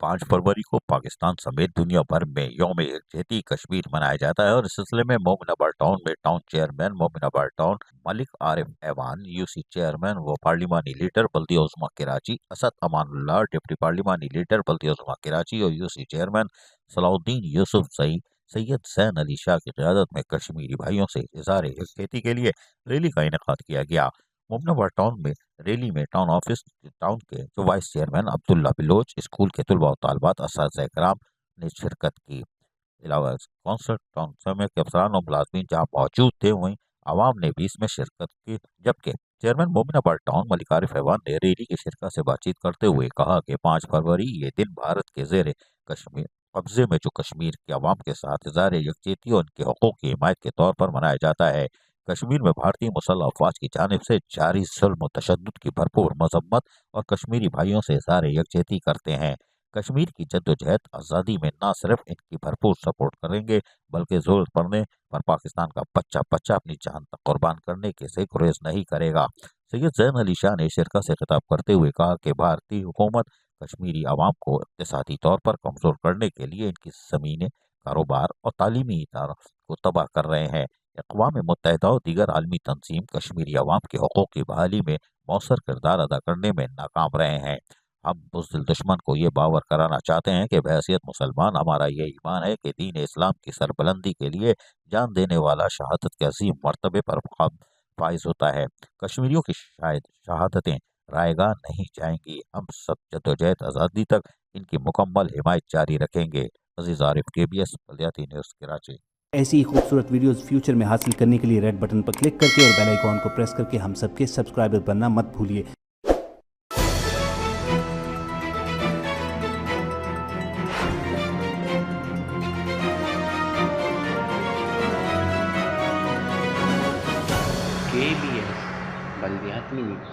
5 फरवरी को पाकिस्तान समेत दुनिया भर में यौम यकजहती कश्मीर मनाया जाता है और इस सिलसिले में मोमिनाबाद टाउन में town chairman Mominabad town Malik Arif Aiwan, UC chairman व पार्लिमानी लीडर बल्दिया उज़्मा कराची असद अमानुल्लाह, डिप्टी पार्लिमानी लीडर बल्दिया उज़्मा कराची और UC chairman Salahuddin Yousufzai Syed Sain Ali Shah की क़यादत में कश्मीरी भाइयों से इज़हार यकजहती के लिए रैली का इनेकाद किया गया। मोमिनाबाद टाउन में रैली में टाउन के जो vice chairman Abdullah Baloch, school के तलबा और तालबात, असातिज़ा इकराम ने शिरकत की। अलावा कौंसल टाउन समय के अफसरान और मुलाजमीन जहाँ मौजूद थे, वहीं आवाम ने भी इसमें शिरकत की। जबकि चेयरमैन मोमिनाबाद टाउन मलिक आरिफ ऐवान ने रैली की शिरकत से बातचीत करते हुए कहा कि 5 फरवरी ये दिन भारत के जेर कश्मीर कब्जे में जो कश्मीर के अवाम के साथ इज़हार यकजहती और उनके हकूक़ की हिमायत के तौर पर मनाया जाता है। कश्मीर में भारतीय मुसल्लह अफवाज की जानिब से जारी जुल्म व तशद्दुद की भरपूर मजम्मत और कश्मीरी भाइयों से इज़हार यकजहती करते हैं। कश्मीर की जद्दोजहद आज़ादी में न सिर्फ इनकी भरपूर सपोर्ट करेंगे, बल्कि ज़रूरत पड़ने पर पाकिस्तान का बच्चा बच्चा अपनी जान तक कुर्बान करने के से गुरेज नहीं करेगा। सैयद ज़ैन अली शाह ने शिरकत से खिताब करते हुए कहा कि भारतीय हुकूमत कश्मीरी आवाम को इक़्तिसादी तौर पर कमज़ोर करने के लिए इनकी ज़मीनें, कारोबार और तालीमी इदारों को तबाह कर रहे हैं। अक़वाम मुत्तहिदा और दीगर आलमी तंजीम कश्मीरी अवाम के हकूक़ की बहाली में मौसर किरदार अदा करने में नाकाम रहे हैं। हम बुज़दिल दुश्मन को ये बावर कराना चाहते हैं कि बहैसियत मुसलमान हमारा ये ईमान है कि दीन इस्लाम की सरबलंदी के लिए जान देने वाला शहादत के अजीम मर्तबे पर फाइज होता है। कश्मीरियों की शायद शहादतें रायगा नहीं जाएंगी। हम सब जद्दोजहद आज़ादी तक इनकी मुकम्मल हिमायत जारी रखेंगे। अजीज़ आरिफ, KBS बल्दियाती न्यूज़ कराची। ऐसी ही खूबसूरत वीडियोस फ्यूचर में हासिल करने के लिए रेड बटन पर क्लिक करके और बेल आइकॉन को प्रेस करके हम सबके सब्सक्राइबर बनना मत भूलिए। KBS बल्दियाती न्यूज़।